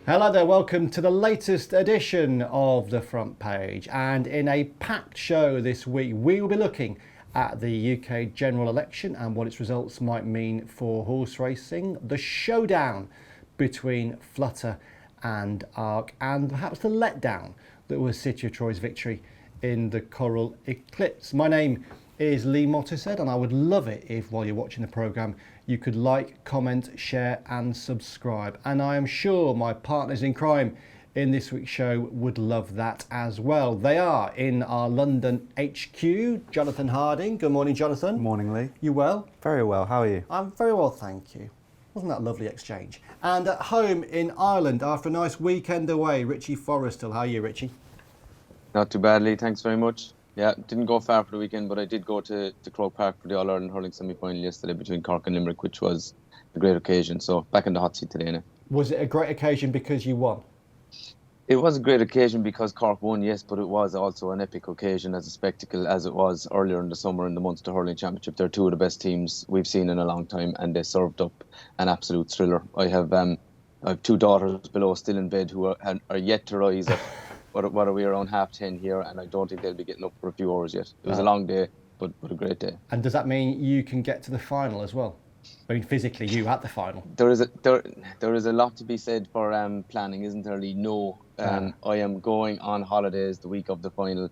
Hello there, welcome to the latest edition of the Front Page. And in a packed show this week, we will be looking at the UK general election and what its results might mean for horse racing, the showdown between Flutter and Arc, and perhaps the letdown that was City of Troy's victory in the Coral-Eclipse. My name is Lee Mottershead, and I would love it if, while you're watching the programme, you could like, comment, share and subscribe. And I am sure my partners in crime in this week's show would love that as well. They are in our London HQ, Jonathan Harding. Good morning, Jonathan. Morning, Lee. You well? Very well, how are you? I'm very well, thank you. Wasn't that a lovely exchange? And at home in Ireland, after a nice weekend away, Richie Forristal. How are you, Richie? Not too badly, thanks very much. Yeah, didn't go far for the weekend, but I did go to Croke Park for the All-Ireland hurling semi-final yesterday between Cork and Limerick, which was a great occasion. So back in the hot seat today now. Was it a great occasion because you won? It was a great occasion because Cork won, yes, but it was also an epic occasion as a spectacle as it was earlier in the summer in the Munster Hurling Championship. They're two of the best teams we've seen in a long time, and they served up an absolute thriller. I have two daughters below still in bed who are yet to rise at what are we, around 10:30 here, and I don't think they'll be getting up for a few hours yet. It was a long day, but a great day. And does that mean you can get to the final as well? I mean, physically, you at the final. There is a lot to be said for planning, isn't there, Lee? No, I am going on holidays the week of the final,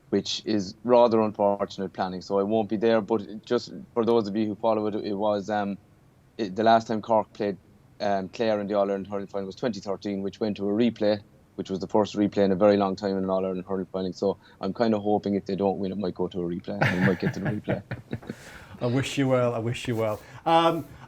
which is rather unfortunate planning. So I won't be there. But just for those of you who follow it, it was the last time Cork played Clare in the All-Ireland hurling final was 2013, which went to a replay, which was the first replay in a very long time in an All-Ireland hurling final. So I'm kind of hoping if they don't win, it might go to a replay. And we might get to the replay. I wish you well. I wish you well.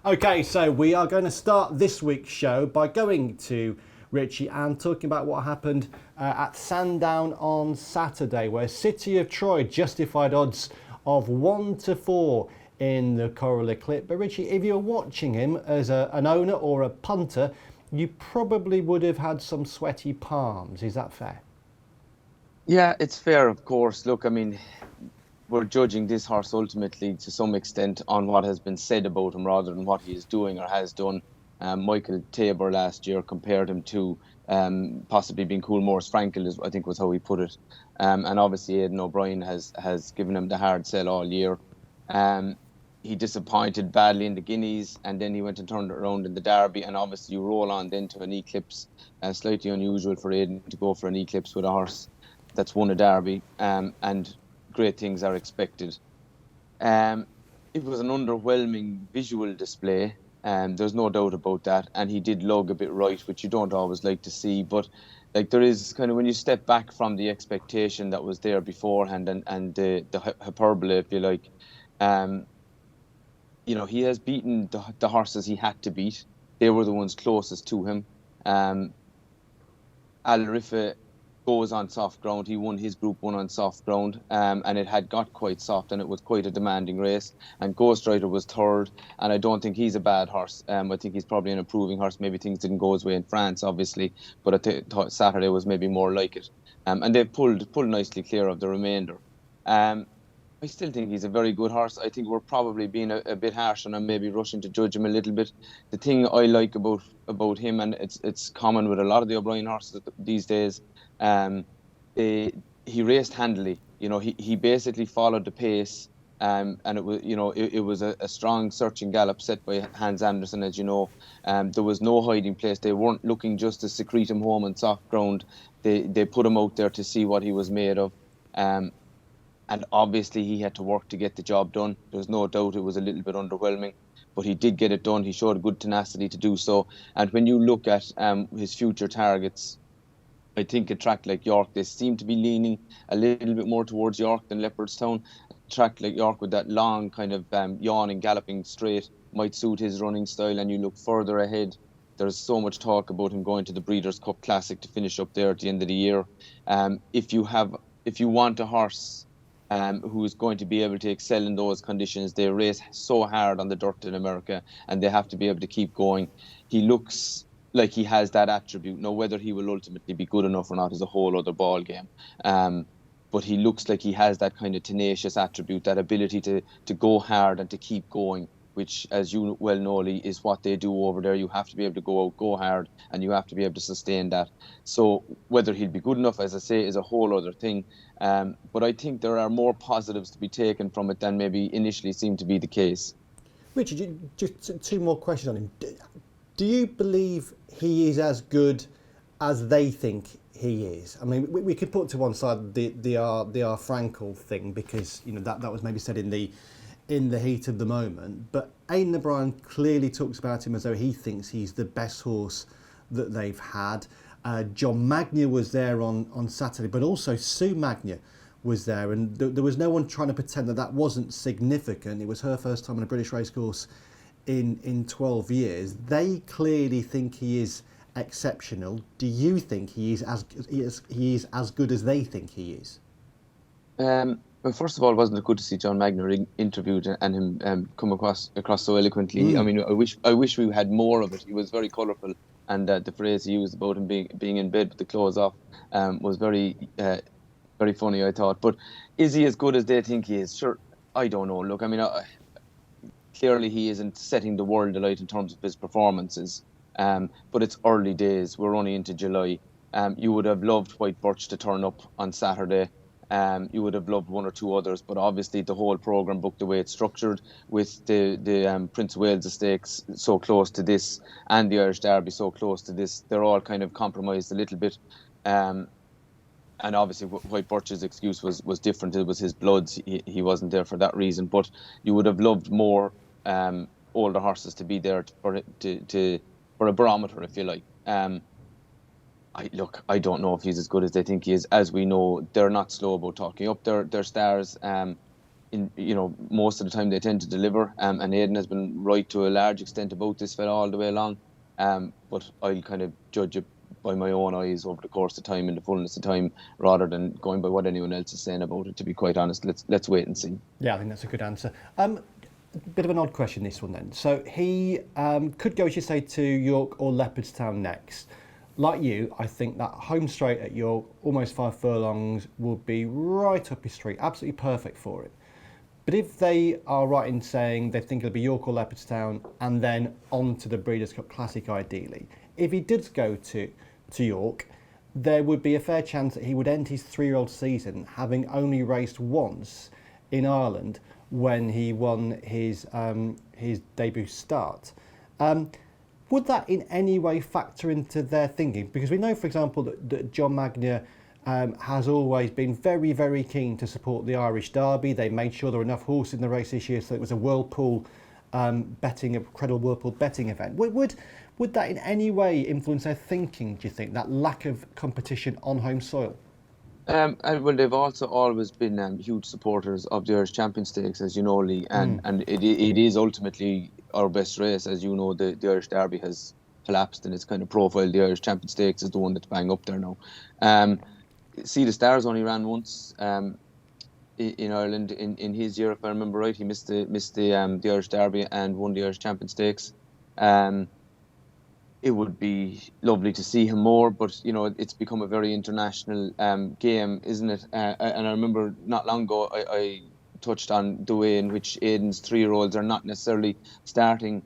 Okay, so we are going to start this week's show by going to Richie and talking about what happened at Sandown on Saturday, where City of Troy justified odds of 1-4 in the Coral-Eclipse. But Richie, if you're watching him as an owner or a punter, you probably would have had some sweaty palms. Is that fair? Yeah, it's fair, of course. Look, I mean, we're judging this horse ultimately to some extent on what has been said about him rather than what he is doing or has done. Michael Tabor last year compared him to possibly being Coolmore's Frankel, I think was how he put it. And obviously Aidan O'Brien has given him the hard sell all year. He disappointed badly in the Guineas, and then he went and turned it around in the Derby, and obviously you roll on then to an Eclipse. Slightly unusual for Aidan to go for an Eclipse with a horse that's won a Derby, and great things are expected. It was an underwhelming visual display, there's no doubt about that, and he did lug a bit right, which you don't always like to see, but like there is kind of, when you step back from the expectation that was there beforehand and the hyperbole, if you like, you know, he has beaten the horses he had to beat. They were the ones closest to him. Al Rifa goes on soft ground. He won his Group 1 on soft ground, and it had got quite soft, and it was quite a demanding race. And Ghost Rider was third, and I don't think he's a bad horse. I think he's probably an improving horse. Maybe things didn't go his way in France, obviously, but I thought Saturday was maybe more like it. And they pulled nicely clear of the remainder. I still think he's a very good horse. I think we're probably being a bit harsh on him, maybe rushing to judge him a little bit. The thing I like about him, and it's common with a lot of the O'Brien horses these days, he raced handily. You know, he basically followed the pace, and it was, you know, it was a strong searching gallop set by Hans Andersen, as you know. There was no hiding place. They weren't looking just to secrete him home on soft ground. They put him out there to see what he was made of. And obviously he had to work to get the job done. There's no doubt it was a little bit underwhelming, but he did get it done. He showed good tenacity to do so. And when you look at his future targets, I think a track like York, they seem to be leaning a little bit more towards York than Leopardstown. A track like York with that long kind of yawning, galloping straight might suit his running style. And you look further ahead, there's so much talk about him going to the Breeders' Cup Classic to finish up there at the end of the year. If you want a horse who is going to be able to excel in those conditions, they race so hard on the dirt in America, and they have to be able to keep going. He looks like he has that attribute. Now, whether he will ultimately be good enough or not is a whole other ball game. But he looks like he has that kind of tenacious attribute, that ability to go hard and to keep going. which, as you well know, Lee, is what they do over there. You have to be able to go out, go hard, and you have to be able to sustain that. So whether he'll be good enough, as I say, is a whole other thing. But I think there are more positives to be taken from it than maybe initially seemed to be the case. Richard, just two more questions on him. Do you believe he is as good as they think he is? I mean, we could put to one side the R. Frankel thing, because that was maybe said in the heat of the moment. But Aidan O'Brien clearly talks about him as though he thinks he's the best horse that they've had. John Magnier was there on Saturday, but also Sue Magnier was there, and there was no one trying to pretend that wasn't significant. It was her first time on a British racecourse in 12 years. They clearly think he is exceptional. Do you think he is as good as they think he is? Well, first of all, wasn't it good to see John Magnier interviewed and him come across so eloquently? I mean, I wish we had more of it. He was very colourful, and the phrase he used about him being in bed with the clothes off was very funny, I thought. But is he as good as they think he is? Sure, I don't know. Look, I mean, clearly he isn't setting the world alight in terms of his performances. But it's early days. We're only into July. You would have loved White Birch to turn up on Saturday. You would have loved one or two others, but obviously the whole programme book, the way it's structured, with the Prince of Wales Stakes so close to this and the Irish Derby so close to this, they're all kind of compromised a little bit. And obviously White Birch's excuse was different. It was his bloods. He wasn't there for that reason. But you would have loved more older horses to be there for a barometer, if you like. I don't know if he's as good as they think he is. As we know, they're not slow about talking up their stars. Most of the time they tend to deliver. And Aidan has been right to a large extent about this fella all the way along. But I'll kind of judge it by my own eyes over the course of time, in the fullness of time, rather than going by what anyone else is saying about it. To be quite honest, let's wait and see. Yeah, I think that's a good answer. Bit of an odd question, this one then. So he could go, as you say, to York or Leopardstown next. Like you, I think that home straight at York, almost 5 furlongs, would be right up his street, absolutely perfect for it. But if they are right in saying they think it'll be York or Leopardstown and then on to the Breeders' Cup Classic ideally, if he did go to York, there would be a fair chance that he would end his 3-year-old season having only raced once in Ireland when he won his debut start. Would that in any way factor into their thinking? Because we know, for example, that John Magnier has always been very, very keen to support the Irish Derby. They made sure there were enough horses in the race this year, so it was a Whirlpool a credible Whirlpool betting event. Would that in any way influence their thinking, do you think, that lack of competition on home soil? Well, they've also always been huge supporters of the Irish Champion Stakes, as you know, Lee, and it is ultimately our best race. As you know, the Irish Derby has collapsed and it's kind of profiled. The Irish Champion Stakes is the one that's bang up there now. See, the Stars only ran once in Ireland in his year, if I remember right. He missed the Irish Derby and won the Irish Champion Stakes. It would be lovely to see him more, but it's become a very international game, isn't it? And I remember not long ago I touched on the way in which Aidan's 3-year-olds are not necessarily starting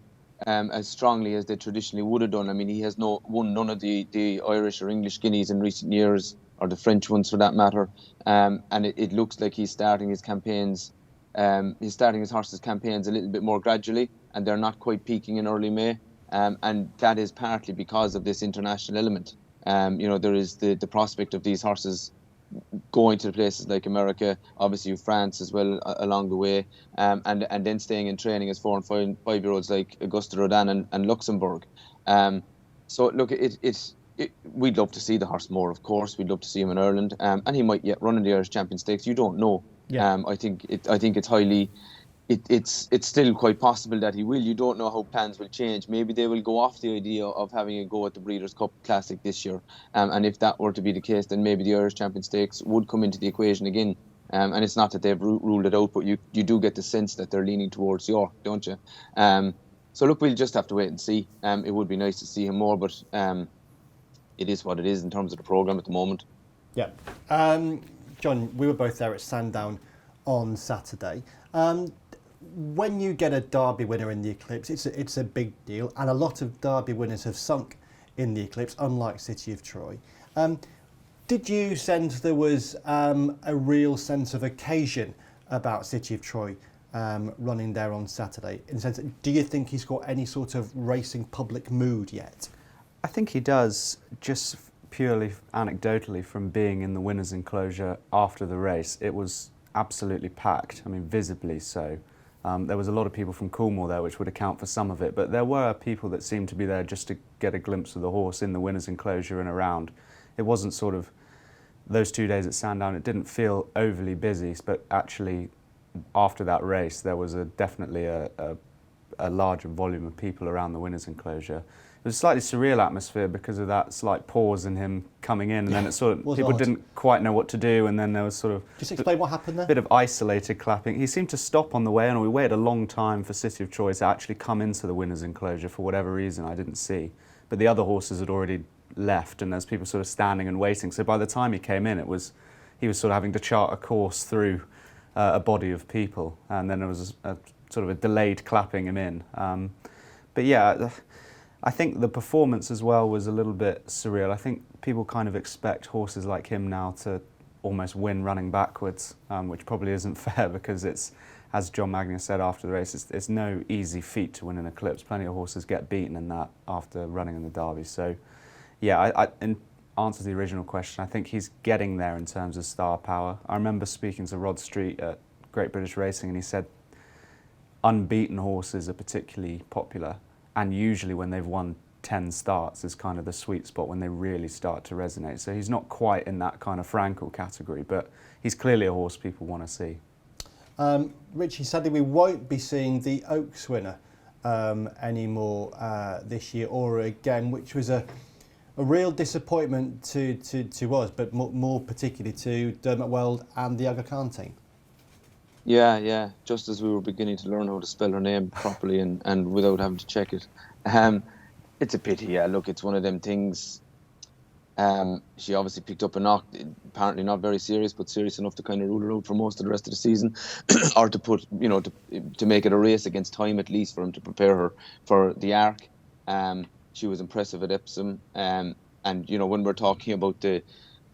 as strongly as they traditionally would have done. I mean, he has won none of the Irish or English guineas in recent years, or the French ones for that matter. And it looks like he's starting his campaigns. He's starting his horses' campaigns a little bit more gradually, and they're not quite peaking in early May. And that is partly because of this international element. There is the prospect of these horses going to places like America, obviously France as well along the way, and then staying in training as 4 and 5-year-olds like Augusta Rodin and Luxembourg. So look, we'd love to see the horse more, of course. We'd love to see him in Ireland, and he might yet run in the Irish Champion Stakes. You don't know. Yeah. I think it's highly. It's still quite possible that he will. You don't know how plans will change. Maybe they will go off the idea of having a go at the Breeders' Cup Classic this year. And if that were to be the case, then maybe the Irish Champion Stakes would come into the equation again. And it's not that they've ruled it out, but you do get the sense that they're leaning towards York, don't you? So look, we'll just have to wait and see. It would be nice to see him more, but it is what it is in terms of the programme at the moment. Yeah. John, we were both there at Sandown on Saturday. when you get a Derby winner in the Eclipse, it's a big deal, and a lot of Derby winners have sunk in the Eclipse, unlike City of Troy. Did you sense there was a real sense of occasion about City of Troy running there on Saturday? In the sense, do you think he's got any sort of racing public mood yet? I think he does, just purely anecdotally from being in the winners' enclosure after the race. It was absolutely packed, I mean visibly so. There was a lot of people from Coolmore there, which would account for some of it, but there were people that seemed to be there just to get a glimpse of the horse in the winners' enclosure and around. It wasn't sort of, those 2 days at Sandown, it didn't feel overly busy, but actually after that race there was definitely a larger volume of people around the winners' enclosure. It was a slightly surreal atmosphere because of that slight pause in him coming in, and then it sort of people didn't quite know what to do, and then there was sort of just explain what happened there. A bit of isolated clapping. He seemed to stop on the way, and we waited a long time for City of Troy to actually come into the winners' enclosure for whatever reason I didn't see. But the other horses had already left, and there's people sort of standing and waiting. So by the time he came in, he was sort of having to chart a course through a body of people, and then there was a sort of a delayed clapping him in. But yeah, I think the performance as well was a little bit surreal. I think people kind of expect horses like him now to almost win running backwards, which probably isn't fair because it's, as John Magnier said after the race, it's no easy feat to win an Eclipse. Plenty of horses get beaten in that after running in the Derby. So yeah, in answer to the original question, I think he's getting there in terms of star power. I remember speaking to Rod Street at Great British Racing, and he said unbeaten horses are particularly popular, and usually when they've won 10 starts is kind of the sweet spot when they really start to resonate. So he's not quite in that kind of Frankel category, but he's clearly a horse people want to see. Richie, sadly we won't be seeing the Oaks winner anymore this year or again, which was a real disappointment to us, but more particularly to Dermot Weld and the Aga Khan team. Yeah. Just as we were beginning to learn how to spell her name properly and without having to check it. It's a pity, yeah. Look, it's one of them things. She obviously picked up a knock, apparently not very serious, but serious enough to kind of rule her out for most of the rest of the season, or to put, to make it a race against time at least for him to prepare her for the Arc. She was impressive at Epsom, and when we're talking about the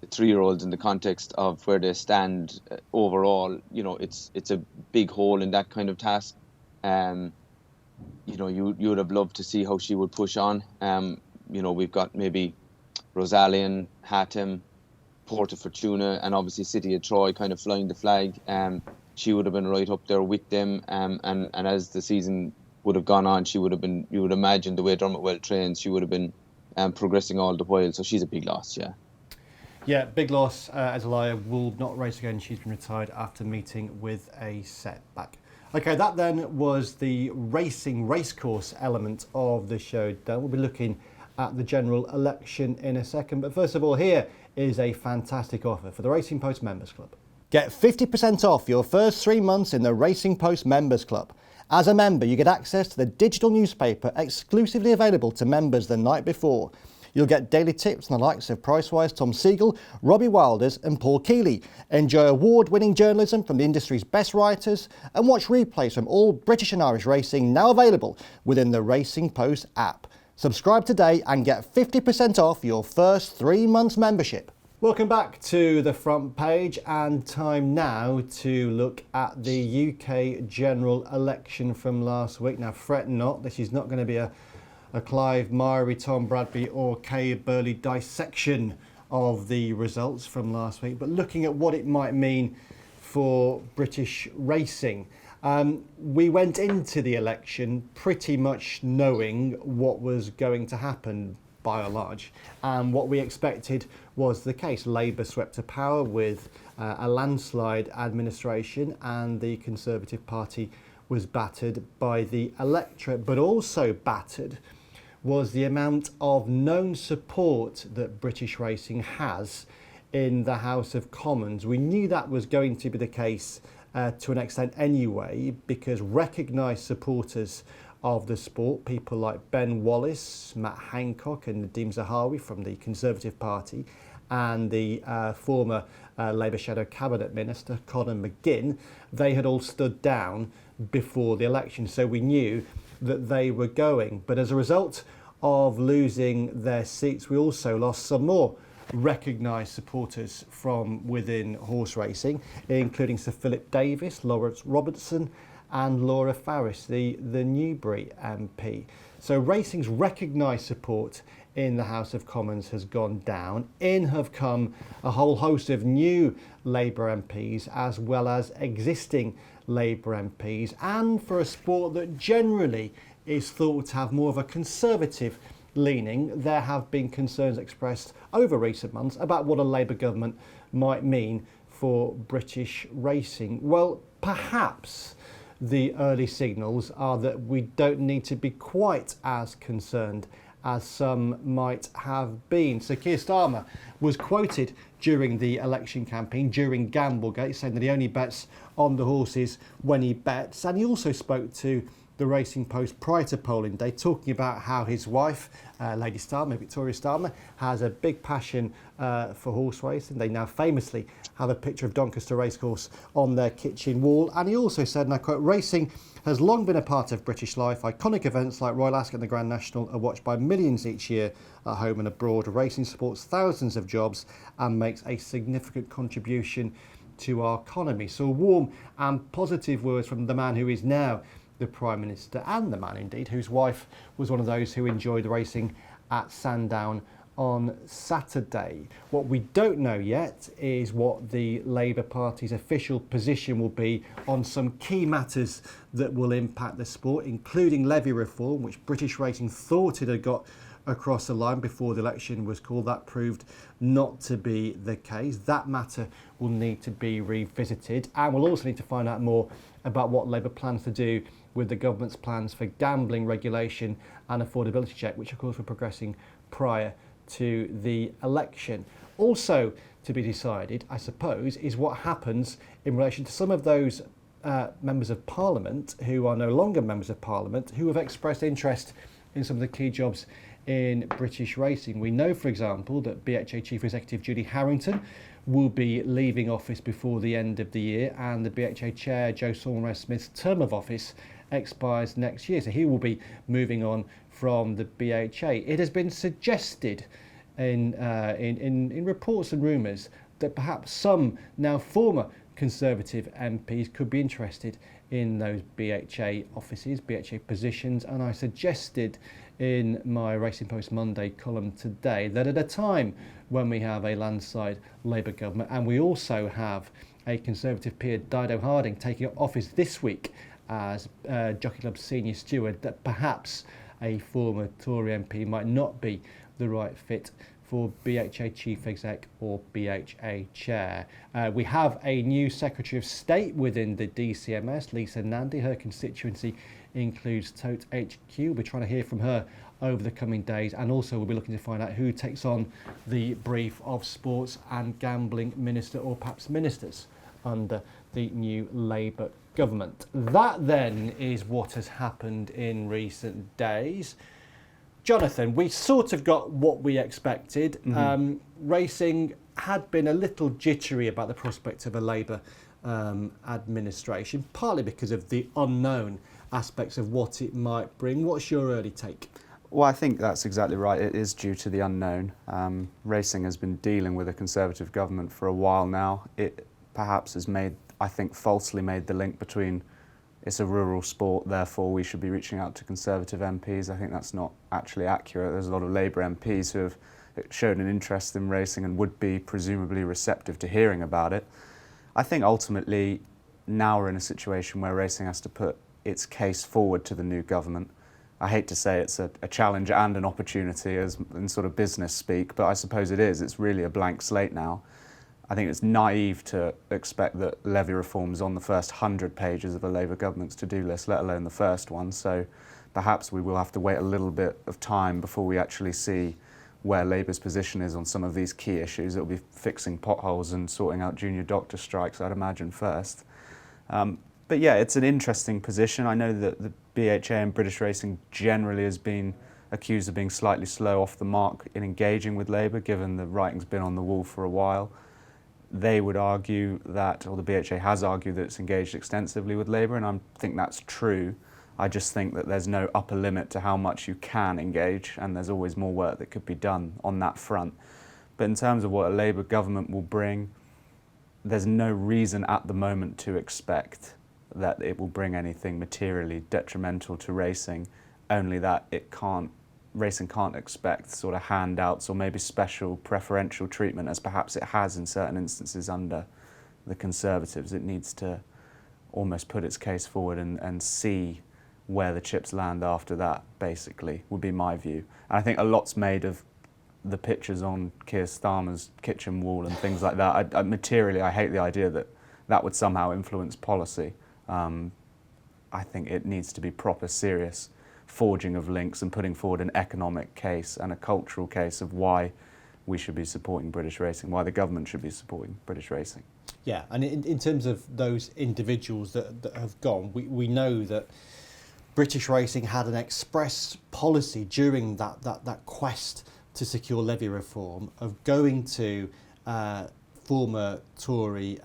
3-year-olds in the context of where they stand overall, it's a big hole in that kind of task. You would have loved to see how she would push on. We've got maybe Rosalian, Hatem, Porta Fortuna, and obviously City of Troy kind of flying the flag. She would have been right up there with them. And as the season would have gone on, she would have been, you would imagine the way Dermot Weld trains, she would have been progressing all the while. So she's a big loss, yeah. Yeah, big loss. Azalea will not race again. She's been retired after meeting with a setback. Okay, that then was the racing racecourse element of the show. We'll be looking at the general election in a second. But first of all, here is a fantastic offer for the Racing Post Members Club. Get 50% off your first 3 months in the Racing Post Members Club. As a member, you get access to the digital newspaper exclusively available to members the night before. You'll get daily tips from the likes of Pricewise Tom Siegel, Robbie Wilders and Paul Keeley. Enjoy award-winning journalism from the industry's best writers and watch replays from all British and Irish racing now available within the Racing Post app. Subscribe today and get 50% off your first 3 months membership. Welcome back to the front page, and time now to look at the UK general election from last week. Now fret not, this is not going to be a Clive Murray, Tom Bradby or Kay Burley dissection of the results from last week, but looking at what it might mean for British racing. We went into the election pretty much knowing what was going to happen by and large, and what we expected was the case. Labour swept to power with a landslide administration, and the Conservative Party was battered by the electorate, but also battered was the amount of known support that British racing has in the House of Commons. We knew that was going to be the case to an extent anyway, because recognised supporters of the sport, people like Ben Wallace, Matt Hancock and Nadeem Zahawi from the Conservative Party, and the former Labour Shadow Cabinet Minister, Conor McGinn, they had all stood down before the election. So we knew that they were going. But as a result of losing their seats, we also lost some more recognised supporters from within horse racing, including Sir Philip Davis, Lawrence Robertson and Laura Farris, the Newbury MP. So racing's recognised support in the House of Commons has gone down. In have come a whole host of new Labour MPs as well as existing Labour MPs, and for a sport that generally is thought to have more of a conservative leaning, there have been concerns expressed over recent months about what a Labour government might mean for British racing. Well, perhaps the early signals are that we don't need to be quite as concerned as some might have been. So Keir Starmer was quoted during the election campaign, during Gamblegate, saying that he only bets on the horses when he bets. And he also spoke to the Racing Post prior to polling day, talking about how his wife, Lady Starmer, Victoria Starmer, has a big passion for horse racing. They now famously have a picture of Doncaster Racecourse on their kitchen wall. And he also said, and I quote, "Racing has long been a part of British life. Iconic events like Royal Ascot and the Grand National are watched by millions each year at home and abroad. Racing supports thousands of jobs and makes a significant contribution to our economy." So warm and positive words from the man who is now the Prime Minister, and the man indeed whose wife was one of those who enjoyed racing at Sandown on Saturday. What we don't know yet is what the Labour Party's official position will be on some key matters that will impact the sport, including levy reform, which British Racing thought it had got across the line before the election was called. That proved not to be the case. That matter will need to be revisited, and we'll also need to find out more about what Labour plans to do with the government's plans for gambling regulation and affordability check, which of course were progressing prior to the election. Also to be decided, I suppose, is what happens in relation to some of those members of Parliament who are no longer members of Parliament, who have expressed interest in some of the key jobs in British racing. We know, for example, that BHA Chief Executive Judy Harrington will be leaving office before the end of the year, and the BHA Chair Joe Saunderson-Smith's term of office expires next year, so he will be moving on from the BHA. It has been suggested in reports and rumours that perhaps some now former Conservative MPs could be interested in those BHA offices, BHA positions, and I suggested in my Racing Post Monday column today that at a time when we have a landslide Labour government, and we also have a Conservative peer, Dido Harding, taking up office this week as Jockey Club senior steward, that perhaps a former Tory MP might not be the right fit for BHA Chief Exec or BHA Chair. We have a new Secretary of State within the DCMS, Lisa Nandy. Her constituency includes Tote HQ. We're trying to hear from her over the coming days, and also we'll be looking to find out who takes on the brief of Sports and Gambling Minister, or perhaps ministers, under the new Labour government. That then is what has happened in recent days. Jonathan, we sort of got what we expected. Racing had been a little jittery about the prospect of a Labour administration, partly because of the unknown aspects of what it might bring. What's your early take? Well, I think that's exactly right. It is due to the unknown. Racing has been dealing with a Conservative government for a while now. It perhaps has made, I think, falsely made the link between it's a rural sport, therefore we should be reaching out to Conservative MPs. I think that's not actually accurate. There's a lot of Labour MPs who have shown an interest in racing and would be presumably receptive to hearing about it. I think ultimately now we're in a situation where racing has to put its case forward to the new government. I hate to say it's a challenge and an opportunity as in sort of business speak, but I suppose it is. It's really a blank slate now. I think it's naive to expect that levy reforms on the first 100 pages of a Labour government's to-do list, let alone the first one. So perhaps we will have to wait a little bit of time before we actually see where Labour's position is on some of these key issues. It'll be fixing potholes and sorting out junior doctor strikes, I'd imagine, first. But yeah, it's an interesting position. I know that the BHA and British Racing generally has been accused of being slightly slow off the mark in engaging with Labour, given the writing's been on the wall for a while. They would argue that, or the BHA has argued that it's engaged extensively with Labour, and I think that's true. I just think that there's no upper limit to how much you can engage, and there's always more work that could be done on that front. But in terms of what a Labour government will bring, there's no reason at the moment to expect that it will bring anything materially detrimental to racing, only that racing can't expect sort of handouts or maybe special preferential treatment as perhaps it has in certain instances under the Conservatives. It needs to almost put its case forward and see where the chips land after that, basically, would be my view. And I think a lot's made of the pictures on Keir Starmer's kitchen wall and things like that. Materially, I hate the idea that that would somehow influence policy. I think it needs to be proper, serious forging of links and putting forward an economic case and a cultural case of why we should be supporting British racing, why the government should be supporting British racing. Yeah, and in terms of those individuals that have gone, we know that British racing had an express policy during that quest to secure levy reform of going to former Tory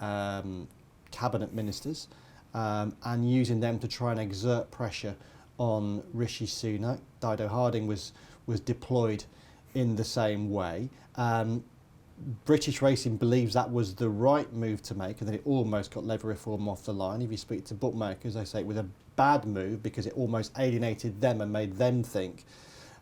cabinet ministers and using them to try and exert pressure on Rishi Sunak. Dido Harding was deployed in the same way. British racing believes that was the right move to make, and that it almost got levy reform off the line. If you speak to bookmakers, they say it was a bad move because it almost alienated them and made them think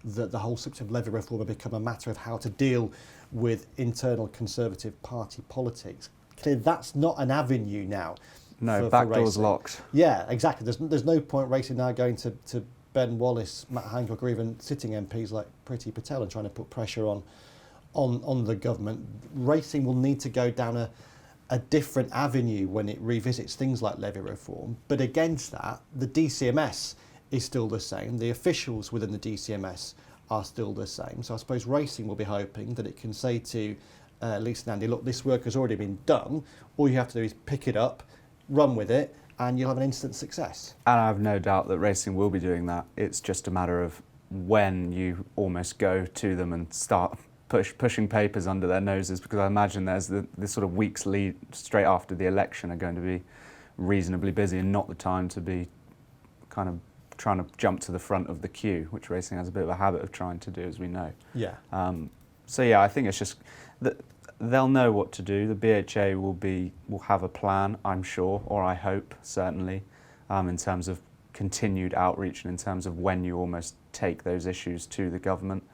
that the whole subject of levy reform had become a matter of how to deal with internal Conservative Party politics. Clearly, that's not an avenue now. No, back door's locked. Yeah, exactly. There's no point racing now going to Ben Wallace, Matt Hancock, or even sitting MPs like Priti Patel and trying to put pressure on the government. Racing will need to go down a different avenue when it revisits things like levy reform. But against that, the DCMS is still the same. The officials within the DCMS are still the same. So I suppose racing will be hoping that it can say to Lisa and Andy, look, this work has already been done. All you have to do is pick it up, run with it, and you'll have an instant success. And I have no doubt that racing will be doing that. It's just a matter of when you almost go to them and start pushing papers under their noses, because I imagine there's this sort of weeks lead straight after the election are going to be reasonably busy and not the time to be kind of trying to jump to the front of the queue, which racing has a bit of a habit of trying to do, as we know. Yeah. So yeah, I think it's just that they'll know what to do. The BHA will have a plan, I'm sure, or I hope certainly, in terms of continued outreach and in terms of when you almost take those issues to the government.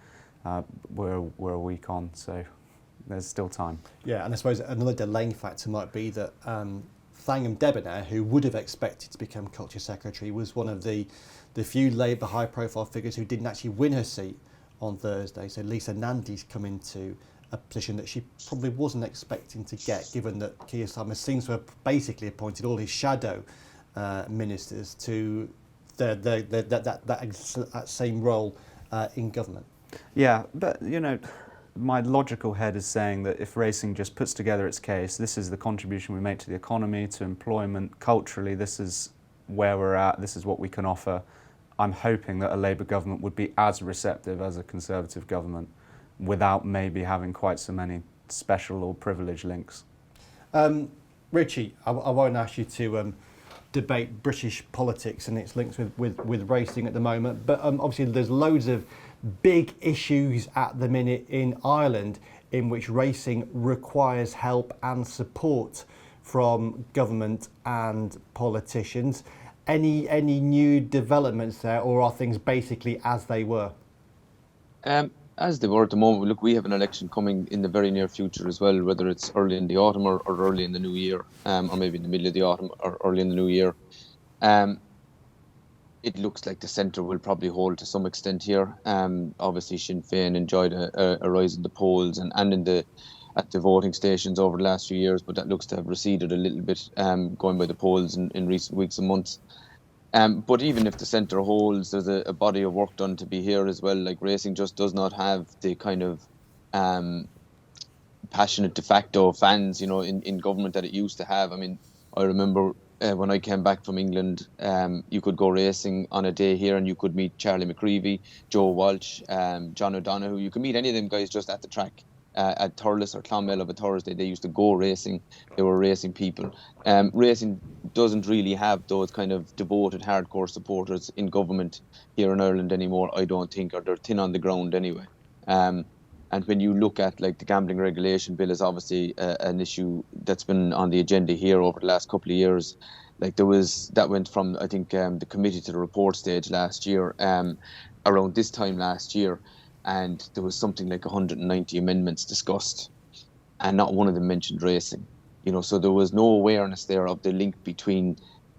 We're a week on, so there's still time. Yeah, and I suppose another delaying factor might be that Thangham Debonair, who would have expected to become Culture Secretary, was one of the few Labour high-profile figures who didn't actually win her seat on Thursday. So Lisa Nandy's come into a position that she probably wasn't expecting to get, given that Keir Starmer seems to have basically appointed all his shadow ministers to that same role in government. Yeah, but you know, my logical head is saying that if racing just puts together its case, this is the contribution we make to the economy, to employment, culturally, this is where we're at, this is what we can offer. I'm hoping that a Labour government would be as receptive as a Conservative government without maybe having quite so many special or privileged links. Richie, I won't ask you to debate British politics and its links with racing at the moment, but obviously there's loads of big issues at the minute in Ireland in which racing requires help and support from government and politicians. Any new developments there, or are things basically as they were? As they were at the moment. Look, we have an election coming in the very near future as well, whether it's early in the autumn or early in the new year, or maybe in the middle of the autumn or early in the new year. It looks like the centre will probably hold to some extent here. Obviously, Sinn Féin enjoyed a rise in the polls and at the voting stations over the last few years, but that looks to have receded a little bit, going by the polls in recent weeks and months. But even if the centre holds, there's a body of work done to be here as well. Like, racing just does not have the kind of passionate de facto fans, in government that it used to have. I mean, I remember when I came back from England, you could go racing on a day here and you could meet Charlie McCreevy, Joe Walsh, John O'Donoghue. You could meet any of them guys just at the track at Thurles or Clonmel of a Thursday. They used to go racing. They were racing people. Racing doesn't really have those kind of devoted hardcore supporters in government here in Ireland anymore, I don't think, or they're thin on the ground anyway. And when you look at like the gambling regulation bill is obviously an issue that's been on the agenda here over the last couple of years. Like that went from, I think, the committee to the report stage last year, around this time last year. And there was something like 190 amendments discussed, and not one of them mentioned racing. So there was no awareness there of the link between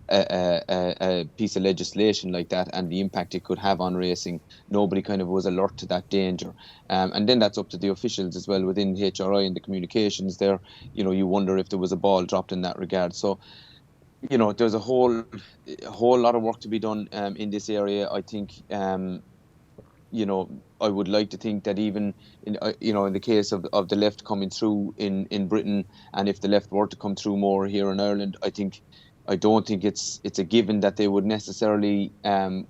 a piece of legislation like that and the impact it could have on racing. Nobody kind of was alert to that danger. And then that's up to the officials as well within HRI and the communications there. You wonder if there was a ball dropped in that regard. So, there's a whole lot of work to be done in this area. I think, I would like to think that even in the case of the left coming through in Britain, and if the left were to come through more here in Ireland, I don't think it's a given that they would necessarily kind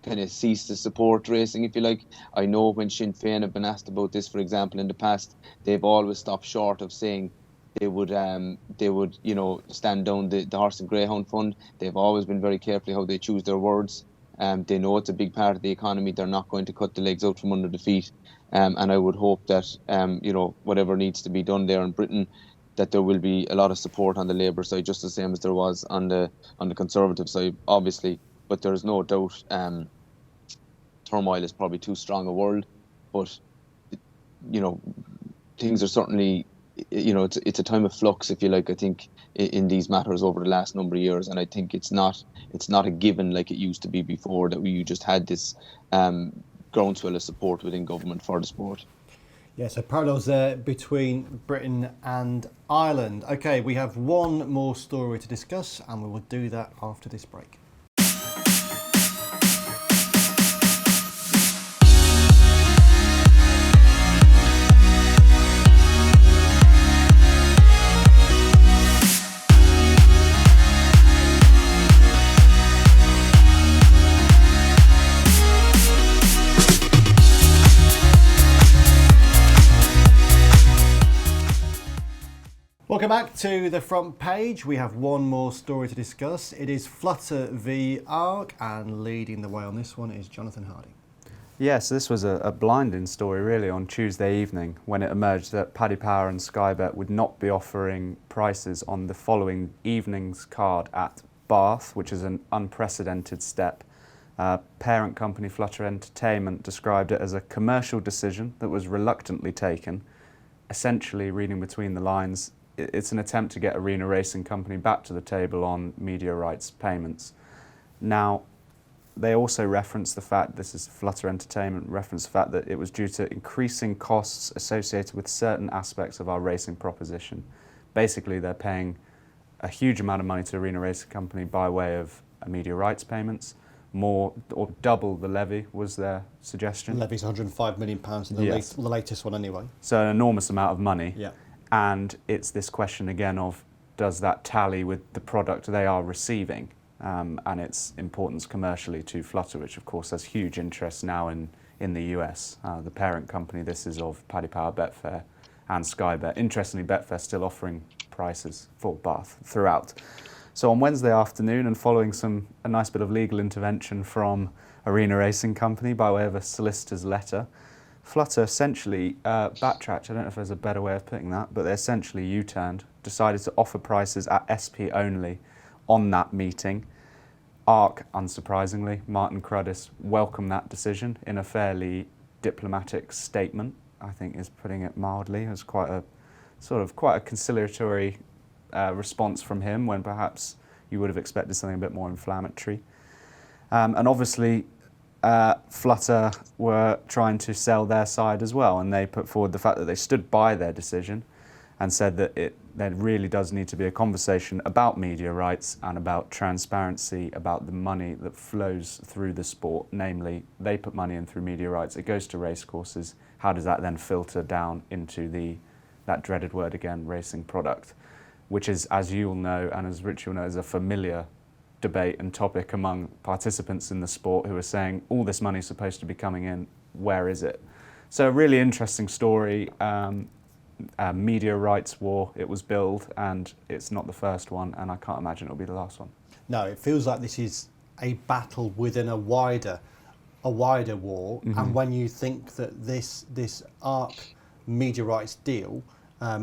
of cease to support racing, if you like. I know when Sinn Féin have been asked about this, for example, in the past, they've always stopped short of saying they would stand down the Horse and Greyhound Fund. They've always been very careful how they choose their words. They know it's a big part of the economy. They're not going to cut the legs out from under the feet. And I would hope that, whatever needs to be done there in Britain, that there will be a lot of support on the Labour side, just the same as there was on the Conservative side, obviously. But there's no doubt turmoil is probably too strong a word. But, things are certainly, it's a time of flux, if you like, I think, in these matters over the last number of years. And I think it's not a given like it used to be before, that you just had this groundswell of support within government for the sport. Yeah, so parallels there between Britain and Ireland. Okay, we have one more story to discuss, and we will do that after this break. Welcome back to the front page. We have one more story to discuss. It is Flutter v ARC, and leading the way on this one is Jonathan Hardy. Yes, this was a blinding story really on Tuesday evening when it emerged that Paddy Power and Sky Bet would not be offering prices on the following evening's card at Bath, which is an unprecedented step. Parent company Flutter Entertainment described it as a commercial decision that was reluctantly taken. Essentially, reading between the lines, it's an attempt to get Arena Racing Company back to the table on media rights payments. Now, they also reference the fact, this is Flutter Entertainment, reference the fact that it was due to increasing costs associated with certain aspects of our racing proposition. Basically, they're paying a huge amount of money to Arena Racing Company by way of media rights payments. More or double the levy was their suggestion. The levy's £105 million, the latest one anyway. So an enormous amount of money. Yeah. And it's this question again of, does that tally with the product they are receiving and its importance commercially to Flutter, which of course has huge interest now in the US. The parent company, this is of Paddy Power, Betfair and Sky Bet. Interestingly, Betfair still offering prices for Bath throughout. So on Wednesday afternoon, and following a nice bit of legal intervention from Arena Racing Company by way of a solicitor's letter, Flutter essentially backtracked. I don't know if there's a better way of putting that, but they essentially U-turned, decided to offer prices at SP only on that meeting. ARC, unsurprisingly, Martin Cruddace welcomed that decision in a fairly diplomatic statement, I think is putting it mildly. It was quite a conciliatory response from him when perhaps you would have expected something a bit more inflammatory. And obviously, Flutter were trying to sell their side as well, and they put forward the fact that they stood by their decision and said that there really does need to be a conversation about media rights and about transparency, about the money that flows through the sport. Namely, they put money in through media rights, it goes to racecourses. How does that then filter down into that dreaded word again, racing product? which is, as you all know, and as Richie will know, is a familiar debate and topic among participants in the sport who are saying, all this money is supposed to be coming in, where is it? So a really interesting story, media rights war, it was billed, and it's not the first one, and I can't imagine it'll be the last one. No, it feels like this is a battle within a wider war, and when you think that this ARC media rights deal,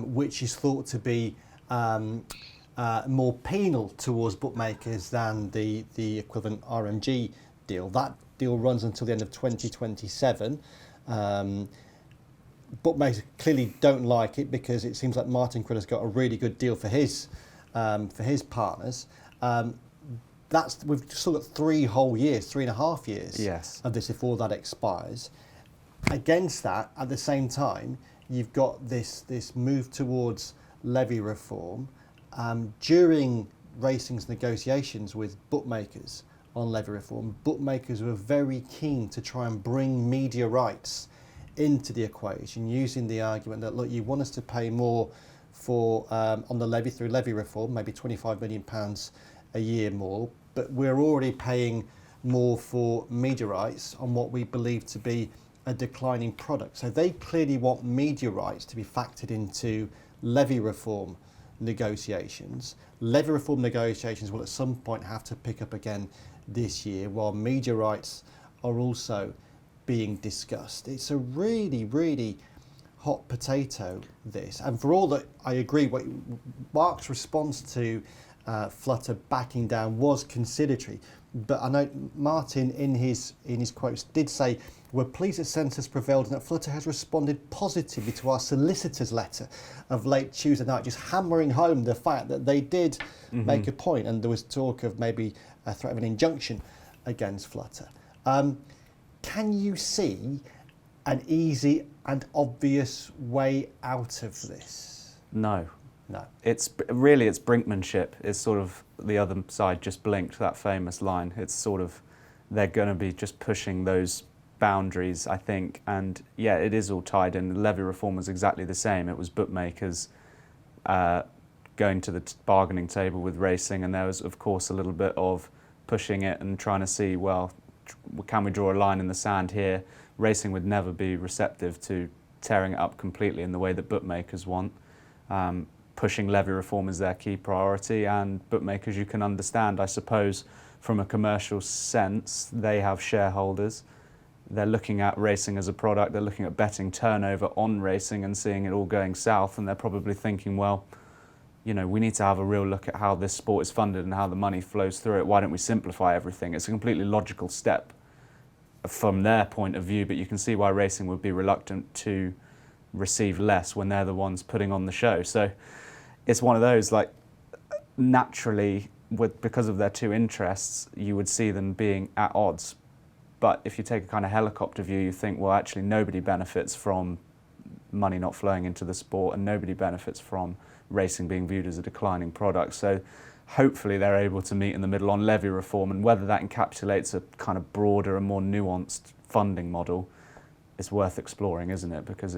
which is thought to be more penal towards bookmakers than the equivalent RMG deal. That deal runs until the end of 2027. Bookmakers clearly don't like it because it seems like Martin Cruddace got a really good deal for his partners. We've still got 3.5 years Yes. of this before that expires. Against that, at the same time, you've got this move towards levy reform. During racing's negotiations with bookmakers on levy reform, bookmakers were very keen to try and bring media rights into the equation, using the argument that, look, you want us to pay more for on the levy through levy reform, maybe £25 million a year more, but we're already paying more for media rights on what we believe to be a declining product. So they clearly want media rights to be factored into levy reform negotiations. Levy reform negotiations will at some point have to pick up again this year, while media rights are also being discussed. It's a really, really hot potato, this. And for all that I agree, what Mark's response to Flutter backing down was conciliatory, but I know Martin in his quotes did say, "We're pleased that census prevailed and that Flutter has responded positively to our solicitor's letter of late Tuesday night," just hammering home the fact that they did make a point, and there was talk of maybe a threat of an injunction against Flutter. Can you see an easy and obvious way out of this? No. No. It's brinkmanship. It's sort of the other side just blinked, that famous line. It's sort of, they're going to be just pushing those boundaries, I think. And yeah, it is all tied in. The levy reform was exactly the same. It was bookmakers going to the bargaining table with racing, and there was, of course, a little bit of pushing it and trying to see, well, can we draw a line in the sand here? Racing would never be receptive to tearing it up completely in the way that bookmakers want. Pushing levy reform is their key priority, and bookmakers, you can understand, I suppose, from a commercial sense, they have shareholders. They're looking at racing as a product, they're looking at betting turnover on racing and seeing it all going south, and they're probably thinking, well, you know, we need to have a real look at how this sport is funded and how the money flows through it. Why don't we simplify everything? It's a completely logical step from their point of view, but you can see why racing would be reluctant to receive less when they're the ones putting on the show. So it's one of those, like, naturally, because of their two interests, you would see them being at odds. But if you take a kind of helicopter view, you think, well, actually nobody benefits from money not flowing into the sport, and nobody benefits from racing being viewed as a declining product. So hopefully they're able to meet in the middle on levy reform, and whether that encapsulates a kind of broader and more nuanced funding model is worth exploring, isn't it? Because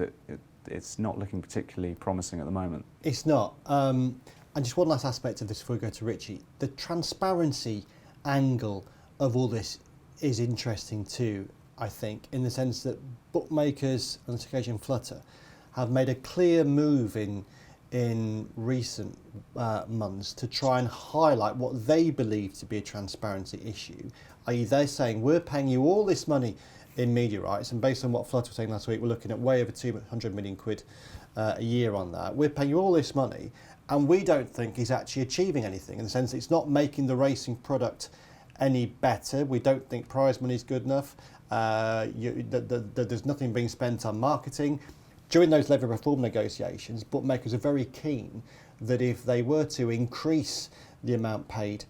it's not looking particularly promising at the moment. It's not. And just one last aspect of this before we go to Richie. The transparency angle of all this is interesting too, I think, in the sense that bookmakers, on this occasion Flutter, have made a clear move in recent months to try and highlight what they believe to be a transparency issue, i.e. they're saying, we're paying you all this money in media rights, and based on what Flutter was saying last week, we're looking at way over 200 million quid a year on that. We're paying you all this money, and we don't think he's actually achieving anything, in the sense it's not making the racing product any better. We don't think prize money is good enough. There's nothing being spent on marketing. During those levy reform negotiations, bookmakers are very keen that if they were to increase the amount paid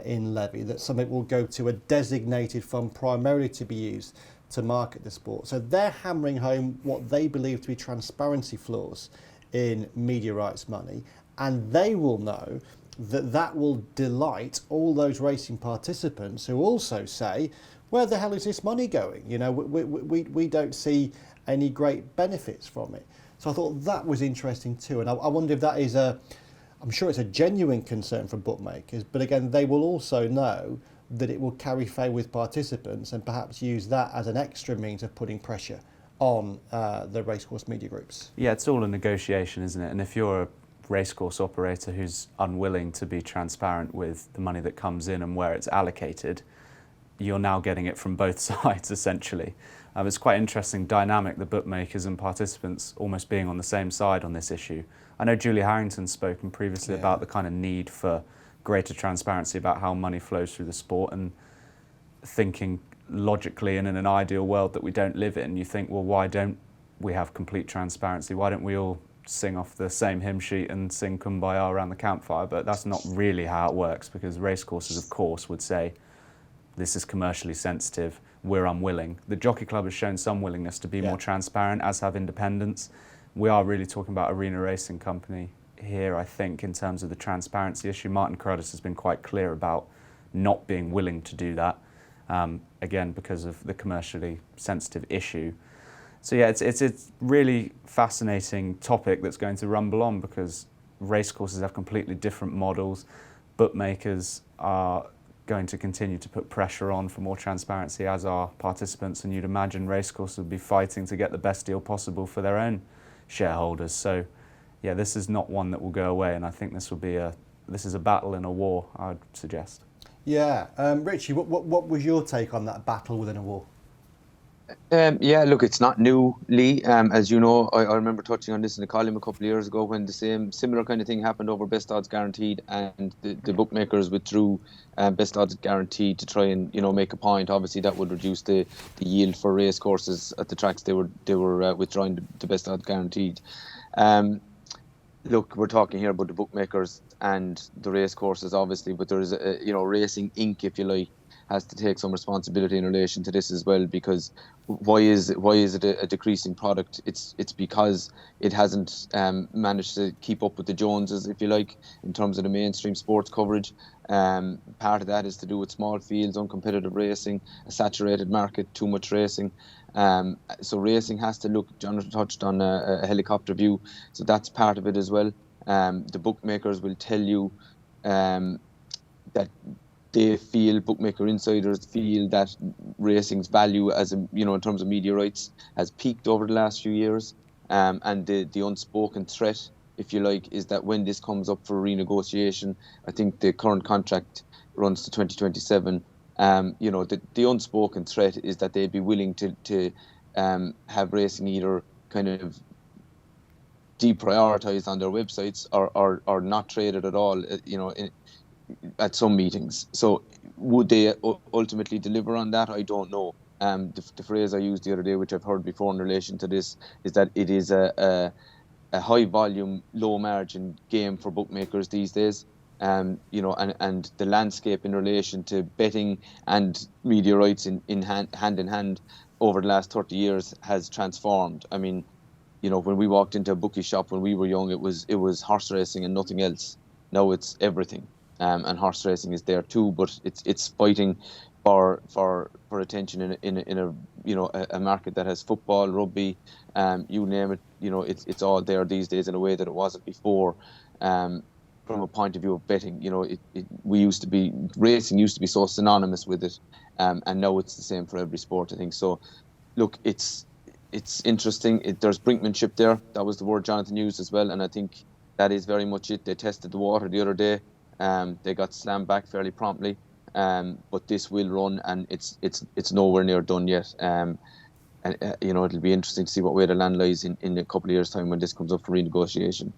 in levy, that some of it will go to a designated fund primarily to be used to market the sport. So they're hammering home what they believe to be transparency flaws in media rights money, and they will know that that will delight all those racing participants who also say, where the hell is this money going? You know, we don't see any great benefits from it. So I thought that was interesting too, and I wonder if that is I'm sure it's a genuine concern for bookmakers, but again, they will also know that it will carry favour with participants and perhaps use that as an extra means of putting pressure on the racecourse media groups. Yeah, it's all a negotiation, isn't it? And if you're a racecourse operator who's unwilling to be transparent with the money that comes in and where it's allocated, you're now getting it from both sides, essentially. It's quite interesting dynamic, the bookmakers and participants almost being on the same side on this issue. I know Julie Harrington's spoken previously about the kind of need for greater transparency about how money flows through the sport, and thinking logically, and in an ideal world that we don't live in, you think, well, why don't we have complete transparency? Why don't we all sing off the same hymn sheet and sing Kumbaya around the campfire? But that's not really how it works, because racecourses, of course, would say, this is commercially sensitive, we're unwilling. The Jockey Club has shown some willingness to be more transparent, as have independents. We are really talking about Arena Racing Company here, I think, in terms of the transparency issue. Martin Cruddace has been quite clear about not being willing to do that, again, because of the commercially sensitive issue. So yeah, it's a really fascinating topic that's going to rumble on, because racecourses have completely different models. Bookmakers are going to continue to put pressure on for more transparency, as are participants, and you'd imagine racecourses would be fighting to get the best deal possible for their own shareholders. So yeah, this is not one that will go away, and I think this is a battle in a war, I would suggest. Yeah, Richie, what was your take on that battle within a war? Yeah, look, it's not new, Lee. As you know, I remember touching on this in a column a couple of years ago when the similar kind of thing happened over best odds guaranteed, and the bookmakers withdrew best odds guaranteed to try and make a point. Obviously, that would reduce the yield for race courses at the tracks they were withdrawing the best odds guaranteed. Look, we're talking here about the bookmakers and the race courses, obviously, but there is Racing Inc., if you like, has to take some responsibility in relation to this as well, because why is it a decreasing product? It's because it hasn't managed to keep up with the Joneses, if you like, in terms of the mainstream sports coverage. Part of that is to do with small fields, uncompetitive racing, a saturated market, too much racing. So racing has to look, Jonathan touched on a helicopter view, so that's part of it as well. The bookmakers will tell you that bookmaker insiders feel that racing's value in terms of media rights has peaked over the last few years. And the unspoken threat, if you like, is that when this comes up for renegotiation, I think the current contract runs to 2027. The unspoken threat is that they'd be willing to have racing either kind of deprioritized on their websites or not traded at all, at some meetings. So would they ultimately deliver on that? I don't know. The phrase I used the other day, which I've heard before in relation to this, is that it is a high volume, low margin game for bookmakers these days. And the landscape in relation to betting and media rights in hand over the last 30 years has transformed. I mean, when we walked into a bookie shop when we were young, it was horse racing and nothing else. Now it's everything. And horse racing is there too, but it's fighting for attention in a market that has football, rugby, you name it. It's all there these days in a way that it wasn't before. From a point of view of betting, racing used to be so synonymous with it, and now it's the same for every sport, I think. So, look, it's interesting. There's brinkmanship there. That was the word Jonathan used as well, and I think that is very much it. They tested the water the other day. They got slammed back fairly promptly, but this will run, and it's nowhere near done yet. And it'll be interesting to see what way the land lies in a couple of years' time when this comes up for renegotiation.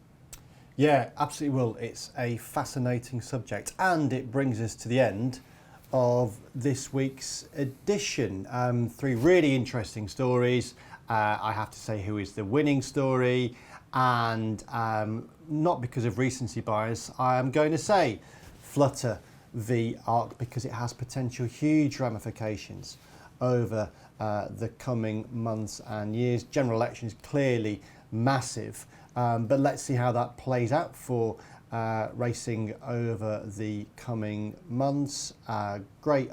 Yeah, absolutely will. It's a fascinating subject, and it brings us to the end of this week's edition. 3 really interesting stories. I have to say who is the winning story, and not because of recency bias, I am going to say Flutter v ARC, because it has potential huge ramifications over the coming months and years. General election is clearly massive, but let's see how that plays out for racing over the coming months. Great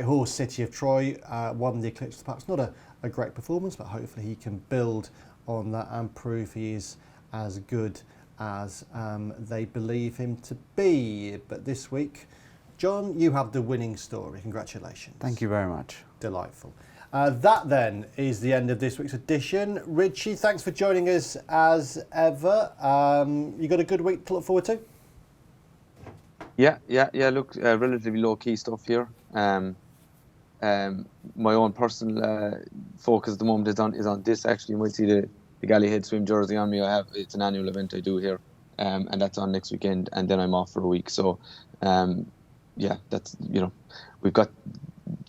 horse, City of Troy, won the Eclipse. Perhaps not a great performance, but hopefully he can build on that and prove he is as good as they believe him to be. But this week, John, you have the winning story. Congratulations. Thank you very much. Delightful. That then is the end of this week's edition. Richie, thanks for joining us as ever. You got a good week to look forward to? Yeah. Look, relatively low key stuff here. My own personal focus at the moment is on this. Actually, you might see the Galleyhead swim jersey on me. It's an annual event I do here, and that's on next weekend. And then I'm off for a week. So, that's we've got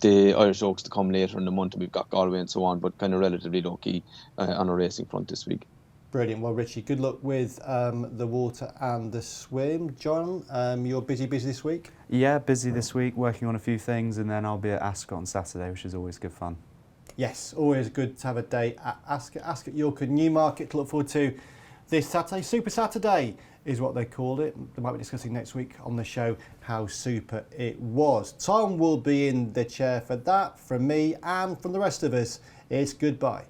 the Irish Oaks to come later in the month, and we've got Galway and so on. But kind of relatively low key on a racing front this week. Brilliant. Well, Richie, good luck with the water and the swim. John, you're busy this week? Yeah, busy this week, working on a few things, and then I'll be at Ascot on Saturday, which is always good fun. Yes, always good to have a day at Ascot York and Newmarket to look forward to this Saturday. Super Saturday is what they called it. They might be discussing next week on the show how super it was. Tom will be in the chair for that. From me and from the rest of us, it's goodbye.